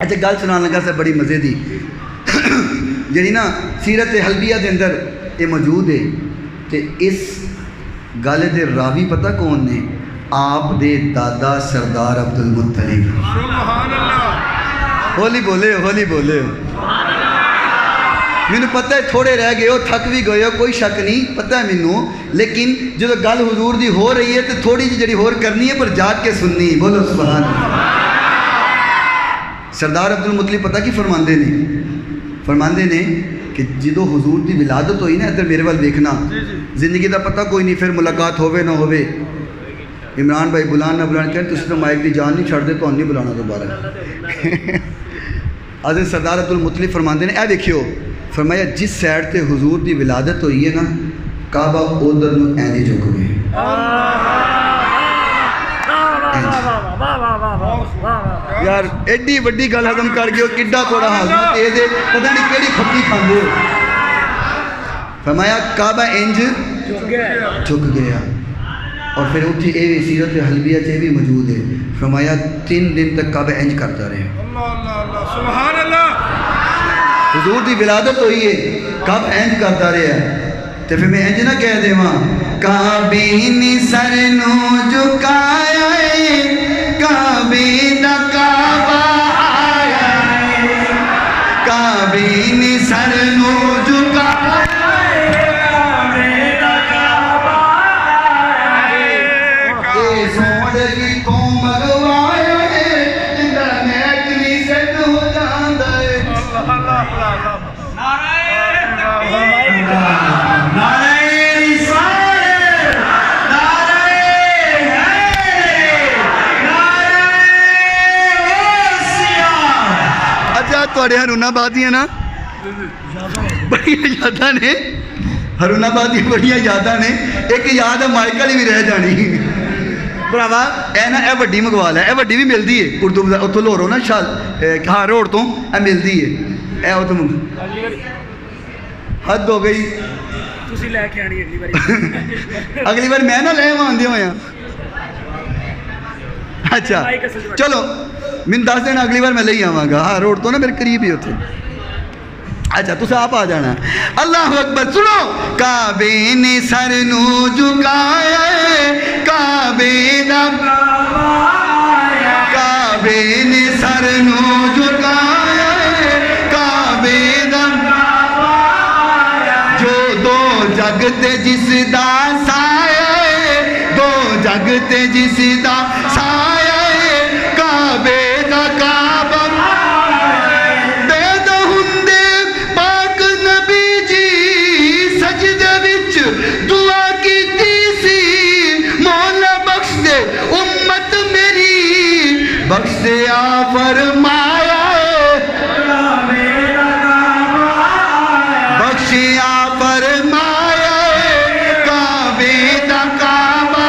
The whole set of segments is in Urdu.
اچھا گل سنان لگا سے بڑی مزے دی جڑی نا سیرت حلبیہ دے اندر یہ موجود ہے تے اس گل دے راوی پتہ کون نے؟ آپ دے دادا سردار عبدالمطلب۔ سبحان اللہ، ہولی بولے ہولی بولے۔ مینو پتہ ہے تھوڑے رہ گئے ہو، تھک بھی گئے ہو، کوئی شک نہیں، پتہ ہے مینو، لیکن جب گل حضور دی ہو رہی ہے تو تھوڑی جی جڑی ہور کرنی ہے پر جاگ کے سننی۔ بولو سبحان اللہ۔ سردار عبدالمطلب پتہ کی فرماندے نے؟ فرماندے نے کہ جدو حضور دی ولادت ہوئی نا، ادھر میرے وال دیکھنا، زندگی دا پتہ کوئی نہیں، پھر ملاقات ہوئے نہ ہوئے، عمران بھائی بلان نہ بلان کہیں تُس تو مائک دی جان نہیں چھڑ دے تو نہیں بلانا دوبارہ۔ حضرت سردار عبدالمطلب فرماندے نے اے دیکھیو، فرمایا جس سائڈ تے حضور دی ولادت ہوئی ہے نا، کعبہ ادھر نو اینجی جھک گئے۔ یار ایڈی وڈی گل ہضم کر گئے، کڈا تھوڑا ہضم تیز ہے، پتہ نہیں کیڑی کھٹی کھاندے ہو۔ فرمایا کعبہ انج جھک گیا، اور پھر اتھی اے بھی سیرت حلبیہ سے بھی موجود ہے، فرمایا 3 دن تک کعبہ انج کرتا رہے۔ اللہ اللہ اللہ، سبحان اللہ۔ حضور دی ولادت ہوئی ہے، کعبہ انج کرتا رہے ہے، تو پھر میں انج نہ کہہ دے ماں کعبے نے سر نو جھکایا ہے، کعبے دا کعبہ آیا ہے، کعبے نے سر نو جھکایا ہے، کعبے دا کعبہ آیا ہے، اے سوڑ کی تو مگوایا ہے، انٹرنیٹ نہیں سیٹ ہو جاندہ ہے۔ اللہ اللہ اللہ، توڑے ہرون آبادیاں نا بڑی یاداں نے، ہرون آبادیاں بڑی یاداں نے، ایک یاد ہے مائیکل بھی رہ جانی براوا، اے نا اے وڈی مگوا لے، اے وڈی بھی ملدی ہے اردو اتو لورو نا شال ہاں روڈ تو اے ملدی ہے، اے اتو حد ہو گئی۔ تسی لے کے آنی اگلی باری، اگلی بار میں نہ لے آندے ہویا۔ اچھا چلو من 10 دن اگلی بار میں لے آواں گا، ہاں روڈ تو نا میرے قریب ہی ہوتے۔ اچھا تُسے آپ آ جانا۔ اللہ اکبر، سنو، کعبے نے سر نو جھکایا ہے، کعبے دا کعبے نے سر نو جھکایا ہے، کعبے دا جو دو جگ تے جس دا سایہ ہے، دو جگ تے جس دا سایہ ہے، کعبے دا کعبہ پیدا ہوندے پاک نبی جی سجدے وچ دعا کیتی سی، مولا بخش دے امت میری، بخش دے آ فرمایا ہے، بخش آ فرمایا ہے، کعبے دا کعبہ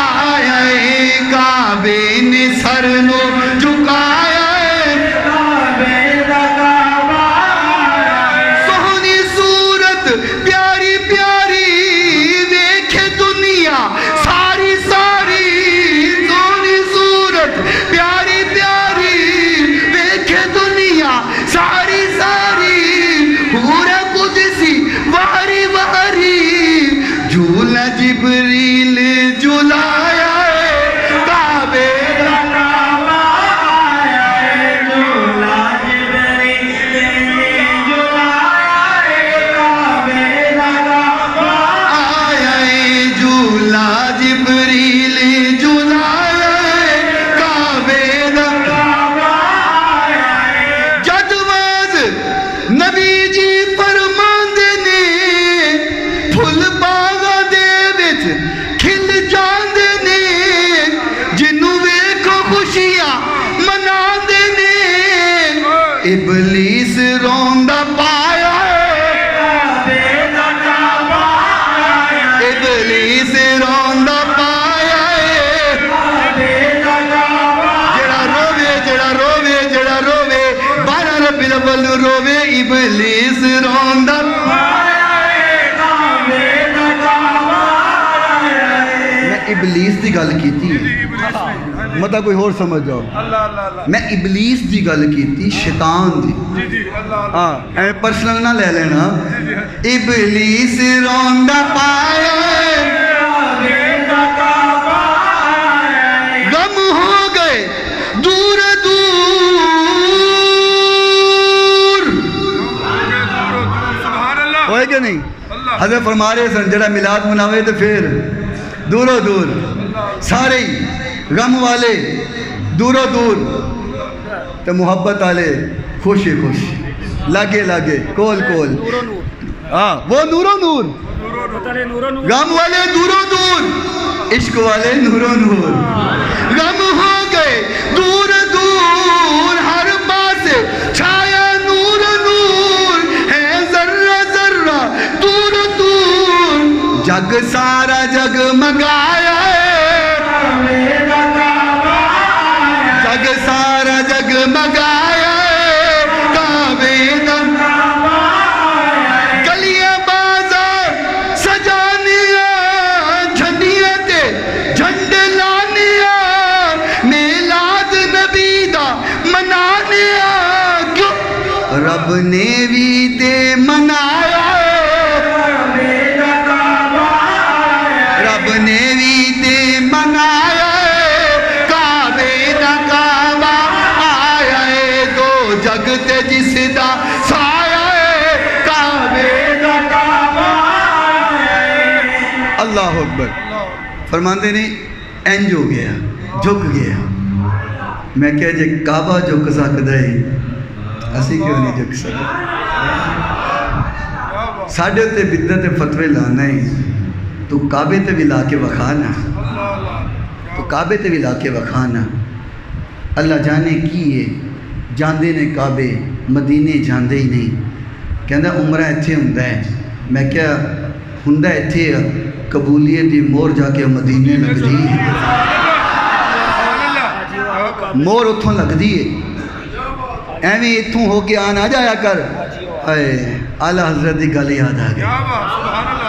آیا ہے، کعبے نے سر نو جھکایا ہے، کعبے دا کعبہ آیا ہے، سونی صورت پیاری پیاری ویکھے دنیا ساری ساری، سونی صورت پیاری پیاری ویکھے دنیا ساری ساری، پورا قدسی واری واری، جھولا جبریل جھلایا ہے، کعبے دا کعبہ آیا ہے، جھولا جبریل جھلایا ہے، کعبے دا کعبہ آیا ہے، جھولا جبریل جھلایا ہے، کعبے دا کعبہ آیا ہے۔ جد واز نبی جی فرماندے نے، پھل باغاں دے وچ کھل جاندے نے، جنوں ویکھو خوشیاں مناندے نے، ابلیس روندا پایا ہے، کعبے دا کعبہ آیا ہے، ابلیس روندا پایا ہے، کعبے دا کعبہ جڑا روے جڑا روے جڑا روے 12 ربیع الاول روے، ابلیس روندا پایا ہے، کعبے دا کعبہ آیا ہے۔ میں ابلیس دی گل کیتی ہے، مطلب کوئی اور سمجھ جاؤ۔ اللہ اللہ اللہ۔ میں ابلیس دی گل کیتی شیطان دی جی جی اللہ ہاں اے پرسنل نہ لے لینا ابلیس روندا پایا غم ہو گئے دور دور سبحان اللہ ہوئے کہ نہیں اللہ حضرت فرما رہے سن جڑا میلاد مناوے تو پھر دوروں دور سارے ہی غم والے دوروں دور تو محبت والے خوش ہی خوش لاگے لاگے کول کول نور و نور ہاں وہ نوروں نور بتانے نور و نور غم والے دوروں دور عشق والے نوروں نور غم ہو گئے دور دور ہر پاس چھایا نور نور ہے ذرہ ذرہ دور دور جگ سارا جگ مگایا جگ سارا جگ مگایا کعبے دا گلیاں بازار سجانیاں جھنڈیاں تے جھنڈے لانیاں میلاد نبی دا منانیاں کیوں رب نے بھی تے منایا رب نے بھی تے منایا کعبے دا کعبہ آیا ہے دو جگ تے جس دا سایہ ہے کعبے دا کعبہ اللہ اکبر فرماندے نے انج ہو گیا جھک گیا میں کہا جے کعبہ جھک سکدا ہے اسی کیوں نہیں جھک سکتے ساڈے تے بدعت فتوے لانا ہے تو کعبے تے بھی لا کے وکھانا تو کعبے تے بھی لا کے وکھانا اللہ جانے کی ہے جاندے نے کعبے مدینے جاندے ہی نہیں کہندا عمرہ ایتھے ہوندا ہے میں کیا ہوندا ایتھے قبولیت دی مور جا کے مدینے لگدی ہے مور اتھوں لگدی ہے ایویں اتھوں ہو کے آن آ جایا کر اے اعلیٰ حضرت دی گل یاد آ گئی کیا بات سبحان اللہ